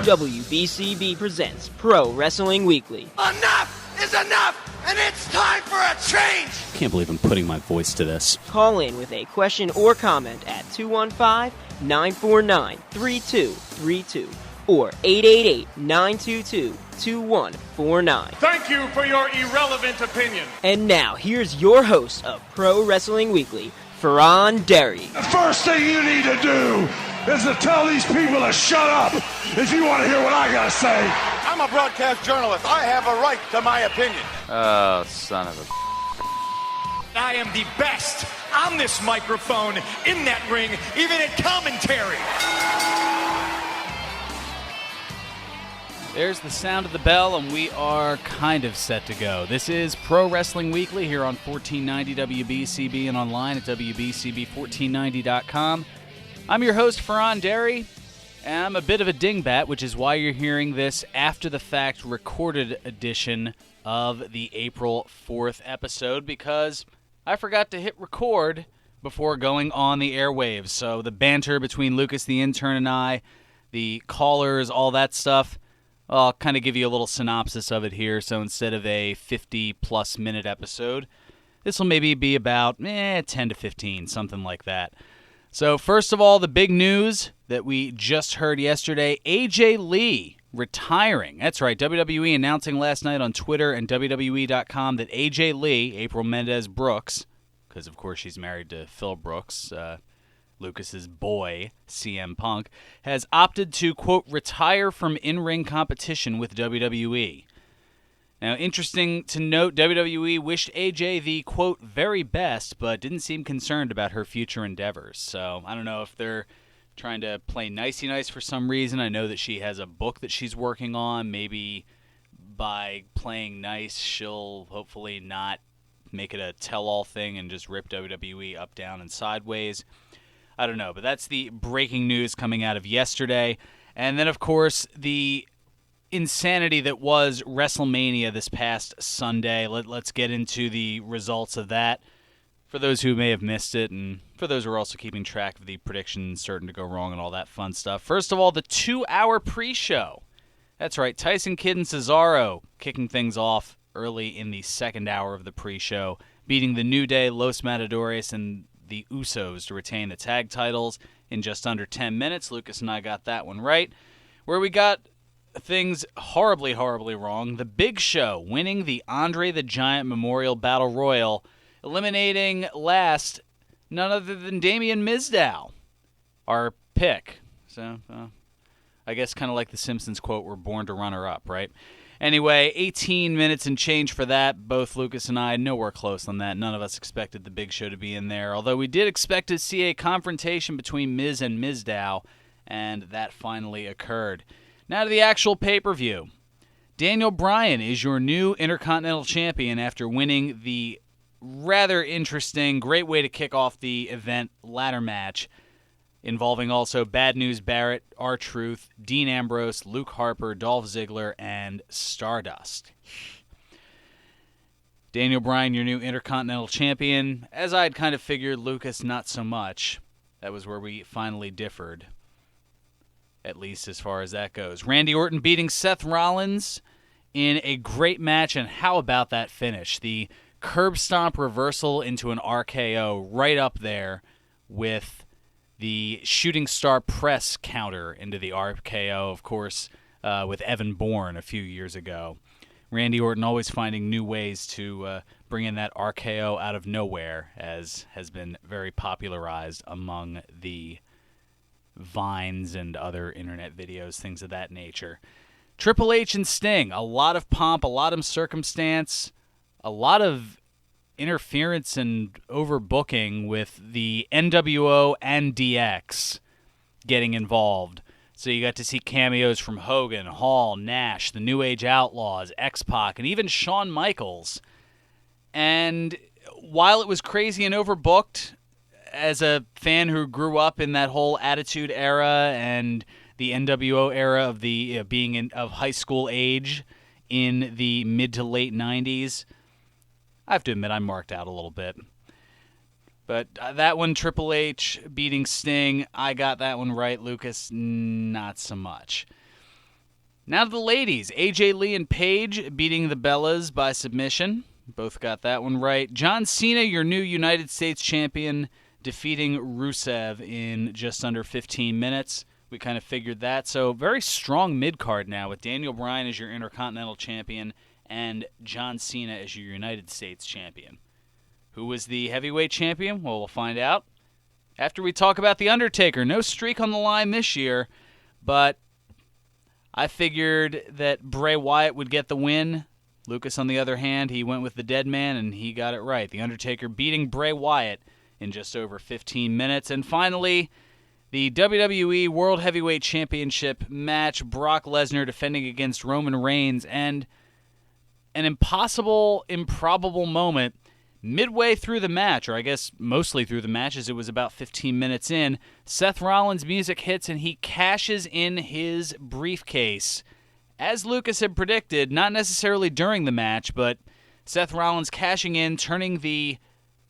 WBCB presents Pro Wrestling Weekly. Enough is enough, and it's time for a change! I can't believe I'm putting my voice to this. Call in with a question or comment at 215-949-3232 or 888-922-2149. Thank you for your irrelevant opinion. And now, here's your host of Pro Wrestling Weekly, Fearon Derry. The first thing you need to do is to tell these people to shut up if you want to hear what I gotta say. I'm a broadcast journalist. I have a right to my opinion. Oh, son of a... I am the best on this microphone, in that ring, even in commentary. There's the sound of the bell, and we are kind of set to go. This is Pro Wrestling Weekly here on 1490 WBCB and online at WBCB1490.com. I'm your host, Fearon Derry, and I'm a bit of a dingbat, which is why you're hearing this after-the-fact recorded edition of the April 4th episode, because I forgot to hit record before going on the airwaves. So the banter between Lucas the Intern and I, the callers, all that stuff, I'll kind of give you a little synopsis of it here. So instead of a 50-plus minute episode, this will maybe be about 10 to 15, something like that. So first of all, the big news that we just heard yesterday, AJ Lee retiring. That's right, WWE announcing last night on Twitter and WWE.com that AJ Lee, April Mendez Brooks, because of course she's married to Phil Brooks, Lucas's boy, CM Punk, has opted to, quote, retire from in-ring competition with WWE. Now, interesting to note, WWE wished AJ the, quote, very best, but didn't seem concerned about her future endeavors. So, I don't know if they're trying to play nicey-nice for some reason. I know that she has a book that she's working on. Maybe by playing nice, she'll hopefully not make it a tell-all thing and just rip WWE up, down, and sideways. I don't know, but that's the breaking news coming out of yesterday. And then, of course, the insanity that was WrestleMania this past Sunday. Let's get into the results of that for those who may have missed it, and for those who are also keeping track of the predictions certain to go wrong and all that fun stuff. First of all, the 2-hour pre-show. That's right, Tyson Kidd and Cesaro kicking things off early in the second hour of the pre-show, beating the New Day, Los Matadores, and the Usos to retain the tag titles in just under 10 minutes. Lucas and I got that one right. Where we got things horribly, horribly wrong, the Big Show winning the Andre the Giant Memorial Battle Royal, eliminating last none other than Damien Mizdow, our pick. So, I guess kind of like the Simpsons quote, we're born to runner-up, right? Anyway, 18 minutes and change for that. Both Lucas and I, nowhere close on that. None of us expected the Big Show to be in there, although we did expect to see a confrontation between Miz and Mizdow, and that finally occurred. Now to the actual pay-per-view. Daniel Bryan is your new Intercontinental Champion after winning the rather interesting, great way to kick off the event ladder match involving also Bad News Barrett, R-Truth, Dean Ambrose, Luke Harper, Dolph Ziggler, and Stardust. Daniel Bryan, your new Intercontinental Champion. As I'd kind of figured, Lucas, not so much. That was where we finally differed, at least as far as that goes. Randy Orton beating Seth Rollins in a great match, and how about that finish? The curb stomp reversal into an RKO right up there with the shooting star press counter into the RKO, of course, with Evan Bourne a few years ago. Randy Orton always finding new ways to bring in that RKO out of nowhere, as has been very popularized among the Vines and other internet videos, things of that nature. Triple H and Sting, a lot of pomp, a lot of circumstance, a lot of interference and overbooking with the NWO and DX getting involved. So you got to see cameos from Hogan, Hall, Nash, the New Age Outlaws, X-Pac, and even Shawn Michaels. And while it was crazy and overbooked, as a fan who grew up in that whole Attitude Era and the NWO era of the being of high school age in the mid to late 90s, I have to admit I marked out a little bit. But that one, Triple H beating Sting, I got that one right. Lucas, not so much. Now to the ladies. AJ Lee and Paige beating the Bellas by submission. Both got that one right. John Cena, your new United States champion, defeating Rusev in just under 15 minutes. We kind of figured that. So very strong mid-card now with Daniel Bryan as your Intercontinental Champion and John Cena as your United States Champion. Who was the heavyweight champion? Well, we'll find out after we talk about The Undertaker. No streak on the line this year, but I figured that Bray Wyatt would get the win. Lucas, on the other hand, he went with the dead man, and he got it right. The Undertaker beating Bray Wyatt in just over 15 minutes. And finally, the WWE World Heavyweight Championship match, Brock Lesnar defending against Roman Reigns, and an impossible, improbable moment midway through the match, or I guess mostly through the match as it was about 15 minutes in. Seth Rollins' music hits and he cashes in his briefcase. As Lucas had predicted, not necessarily during the match, but Seth Rollins cashing in, turning the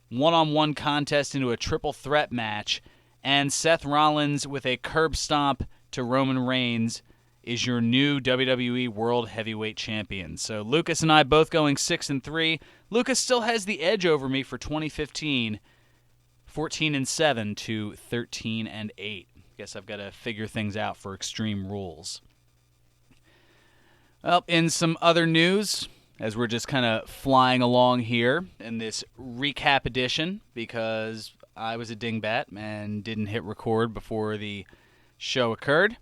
one-on-one contest into a triple threat match, and Seth Rollins with a curb stomp to Roman Reigns is your new WWE World Heavyweight Champion. So Lucas and I both going 6-3. Lucas still has the edge over me for 2015, 14-7 to 13-8. Guess I've got to figure things out for Extreme Rules. Well, in some other news, as we're just kind of flying along here in this recap edition, because I was a dingbat and didn't hit record before the show occurred.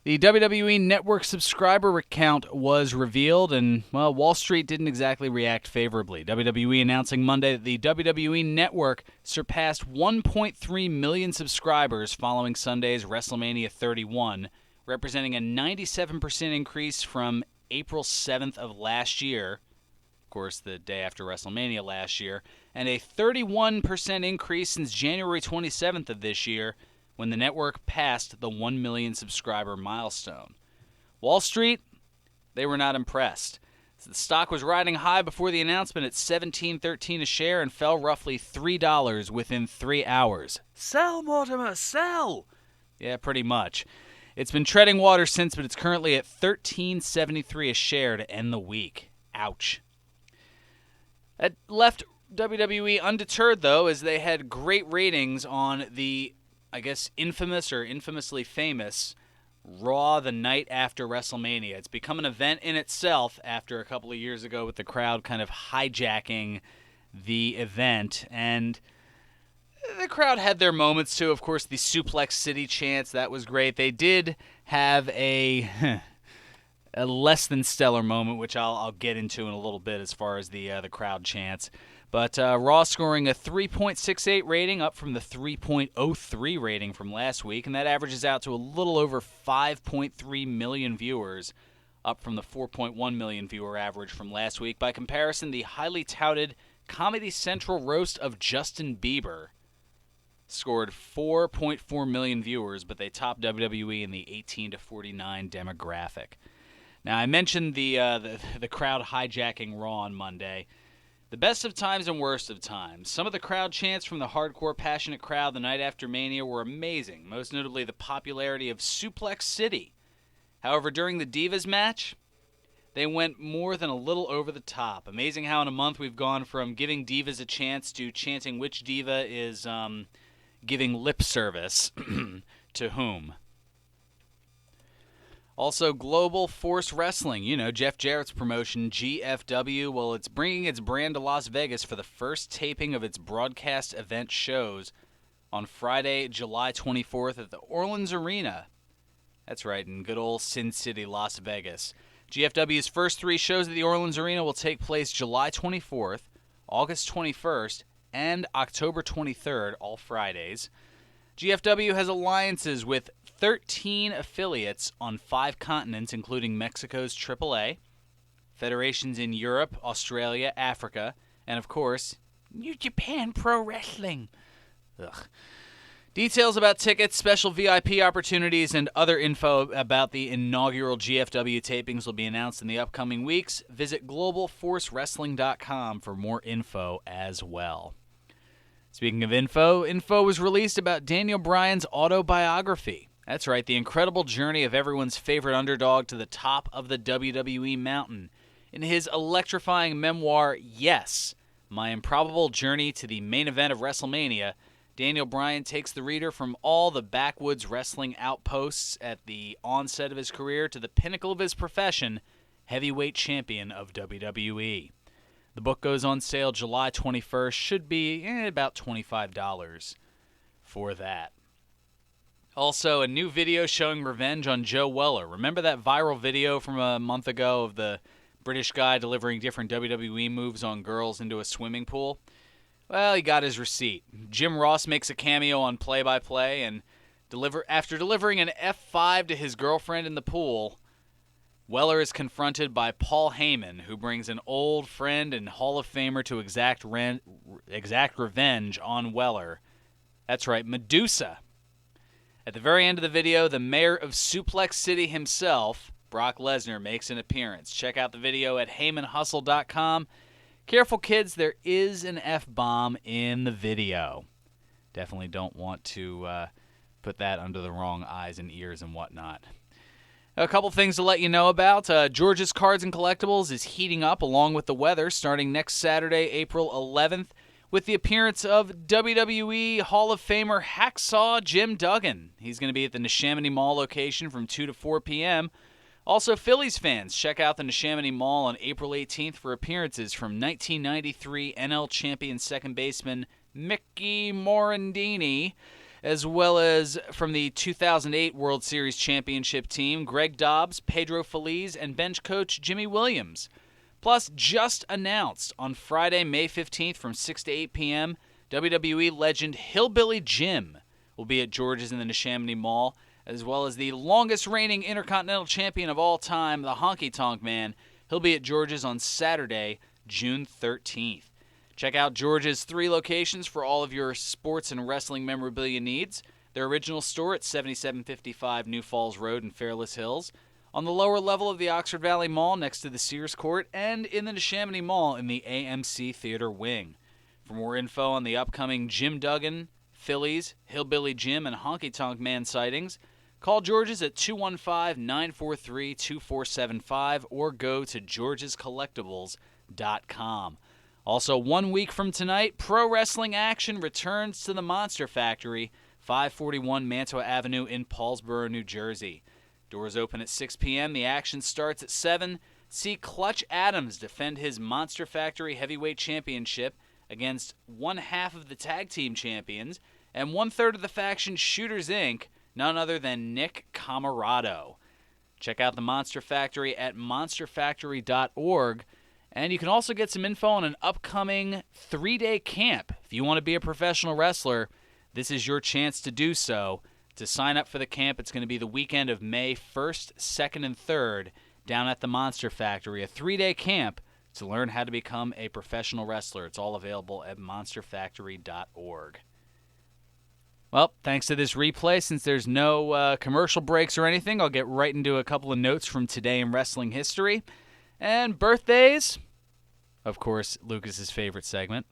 The WWE Network subscriber count was revealed, and, well, Wall Street didn't exactly react favorably. WWE announcing Monday that the WWE Network surpassed 1.3 million subscribers following Sunday's WrestleMania 31, representing a 97% increase from April 7th of last year, of course, the day after WrestleMania last year, and a 31% increase since January 27th of this year, when the network passed the 1 million subscriber milestone. Wall Street, they were not impressed. The stock was riding high before the announcement at $17.13 a share and fell roughly $3 within 3 hours. Sell, Mortimer, sell! Yeah, pretty much. It's been treading water since, but it's currently at $13.73 a share to end the week. Ouch. That left WWE undeterred, though, as they had great ratings on the, I guess, infamous or infamously famous Raw the night after WrestleMania. It's become an event in itself after a couple of years ago with the crowd kind of hijacking the event. And the crowd had their moments, too. Of course, the Suplex City chants, that was great. They did have a less than stellar moment, which I'll get into in a little bit as far as the crowd chants. But Raw scoring a 3.68 rating, up from the 3.03 rating from last week, and that averages out to a little over 5.3 million viewers, up from the 4.1 million viewer average from last week. By comparison, the highly touted Comedy Central roast of Justin Bieber scored 4.4 million viewers, but they topped WWE in the 18 to 49 demographic. Now, I mentioned the crowd hijacking Raw on Monday. The best of times and worst of times. Some of the crowd chants from the hardcore, passionate crowd the night after Mania were amazing, most notably the popularity of Suplex City. However, during the Divas match, they went more than a little over the top. Amazing how in a month we've gone from giving divas a chance to chanting which diva is giving lip service to whom. Also, Global Force Wrestling, Jeff Jarrett's promotion, GFW, well, it's bringing its brand to Las Vegas for the first taping of its broadcast event shows on Friday, July 24th at the Orleans Arena. That's right, in good old Sin City, Las Vegas. GFW's first 3 shows at the Orleans Arena will take place July 24th, August 21st, and October 23rd, all Fridays. GFW has alliances with 13 affiliates on 5 continents, including Mexico's AAA, federations in Europe, Australia, Africa, and, of course, New Japan Pro Wrestling. Ugh. Details about tickets, special VIP opportunities, and other info about the inaugural GFW tapings will be announced in the upcoming weeks. Visit globalforcewrestling.com for more info as well. Speaking of info was released about Daniel Bryan's autobiography. That's right, the incredible journey of everyone's favorite underdog to the top of the WWE mountain. In his electrifying memoir, Yes, My Improbable Journey to the Main Event of WrestleMania, Daniel Bryan takes the reader from all the backwoods wrestling outposts at the onset of his career to the pinnacle of his profession, heavyweight champion of WWE. The book goes on sale July 21st, should be about $25 for that. Also, a new video showing revenge on Joe Weller. Remember that viral video from a month ago of the British guy delivering different WWE moves on girls into a swimming pool? Well, he got his receipt. Jim Ross makes a cameo on Play-by-Play, and after delivering an F5 to his girlfriend in the pool, Weller is confronted by Paul Heyman, who brings an old friend and Hall of Famer to exact revenge on Weller. That's right, Medusa. At the very end of the video, the mayor of Suplex City himself, Brock Lesnar, makes an appearance. Check out the video at HeymanHustle.com. Careful, kids, there is an F-bomb in the video. Definitely don't want to put that under the wrong eyes and ears and whatnot. A couple things to let you know about. George's Cards and Collectibles is heating up along with the weather starting next Saturday, April 11th, with the appearance of WWE Hall of Famer Hacksaw Jim Duggan. He's going to be at the Neshaminy Mall location from 2 to 4 p.m. Also, Phillies fans, check out the Neshaminy Mall on April 18th for appearances from 1993 NL champion second baseman Mickey Morandini, as well as from the 2008 World Series championship team, Greg Dobbs, Pedro Feliz, and bench coach Jimmy Williams. Plus, just announced on Friday, May 15th from 6 to 8 p.m., WWE legend Hillbilly Jim will be at George's in the Neshaminy Mall, as well as the longest reigning Intercontinental Champion of all time, the Honky Tonk Man. He'll be at George's on Saturday, June 13th. Check out George's 3 locations for all of your sports and wrestling memorabilia needs. Their original store at 7755 New Falls Road in Fairless Hills, on the lower level of the Oxford Valley Mall next to the Sears Court, and in the Neshaminy Mall in the AMC Theater Wing. For more info on the upcoming Jim Duggan, Phillies, Hillbilly Jim, and Honky Tonk Man sightings, call George's at 215-943-2475 or go to georgescollectibles.com. Also, 1 week from tonight, pro wrestling action returns to the Monster Factory, 541 Mantua Avenue in Paulsboro, New Jersey. Doors open at 6 p.m. The action starts at 7. See Clutch Adams defend his Monster Factory Heavyweight Championship against one half of the Tag Team Champions and 1/3 of the faction Shooters, Inc., none other than Nick Camarado. Check out the Monster Factory at monsterfactory.org. And you can also get some info on an upcoming 3-day camp. If you want to be a professional wrestler, this is your chance to do so. To sign up for the camp, it's going to be the weekend of May 1st, 2nd, and 3rd down at the Monster Factory, a 3-day camp to learn how to become a professional wrestler. It's all available at monsterfactory.org. Well, thanks to this replay, since there's no commercial breaks or anything, I'll get right into a couple of notes from today in wrestling history. And birthdays, of course, Lucas's favorite segment.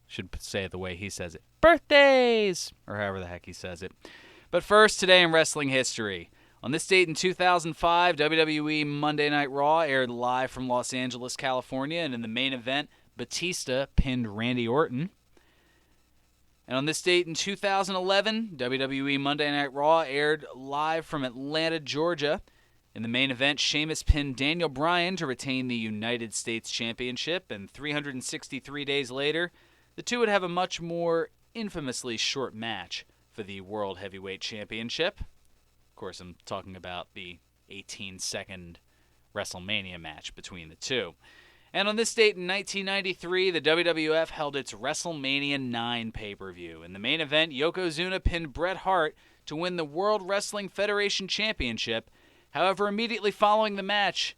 Should say it the way he says it. Birthdays! Or however the heck he says it. But first, today in wrestling history. On this date in 2005, WWE Monday Night Raw aired live from Los Angeles, California, and in the main event, Batista pinned Randy Orton. And on this date in 2011, WWE Monday Night Raw aired live from Atlanta, Georgia. In the main event, Sheamus pinned Daniel Bryan to retain the United States Championship, and 363 days later, the two would have a much more infamously short match for the World Heavyweight Championship. Of course, I'm talking about the 18-second WrestleMania match between the two. And on this date in 1993, the WWF held its WrestleMania 9 pay-per-view. In the main event, Yokozuna pinned Bret Hart to win the World Wrestling Federation Championship. However, immediately following the match,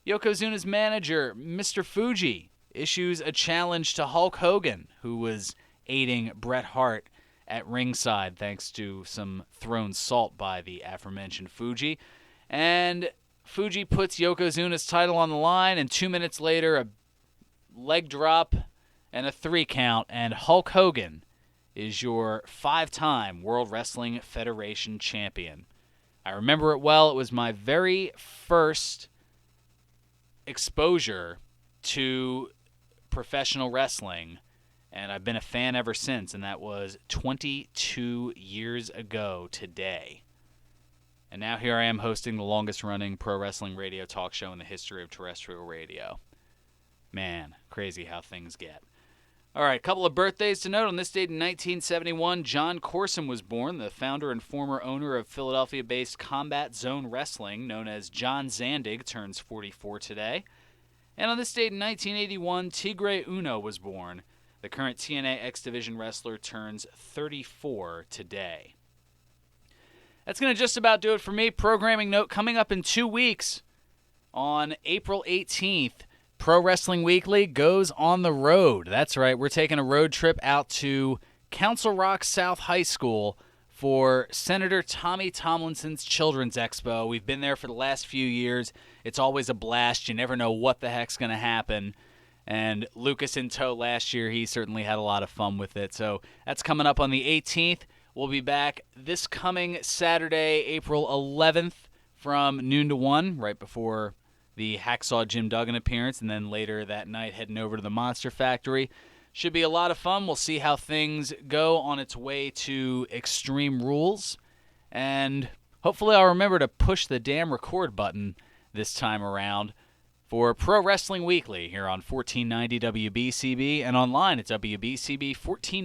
Yokozuna's manager, Mr. Fuji, issues a challenge to Hulk Hogan, who was aiding Bret Hart at ringside thanks to some thrown salt by the aforementioned Fuji. And Fuji puts Yokozuna's title on the line, and 2 minutes later, a leg drop and a 3 count, and Hulk Hogan is your 5-time World Wrestling Federation champion. I remember it well. It was my very first exposure to professional wrestling, and I've been a fan ever since, and that was 22 years ago today. And now here I am hosting the longest-running pro wrestling radio talk show in the history of terrestrial radio. Man, crazy how things get. All right, a couple of birthdays to note. On this date in 1971, John Corson was born, the founder and former owner of Philadelphia-based Combat Zone Wrestling, known as John Zandig, turns 44 today. And on this date in 1981, Tigre Uno was born. The current TNA X Division wrestler turns 34 today. That's going to just about do it for me. Programming note, coming up in 2 weeks, on April 18th, Pro Wrestling Weekly goes on the road. That's right, we're taking a road trip out to Council Rock South High School for Senator Tommy Tomlinson's Children's Expo. We've been there for the last few years. It's always a blast. You never know what the heck's going to happen. And Lucas in tow last year, he certainly had a lot of fun with it. So that's coming up on the 18th. We'll be back this coming Saturday, April 11th, from noon to 1, right before the Hacksaw Jim Duggan appearance, and then later that night heading over to the Monster Factory. Should be a lot of fun. We'll see how things go on its way to Extreme Rules. And hopefully I'll remember to push the damn record button this time around for Pro Wrestling Weekly here on 1490 WBCB and online at WBCB 14.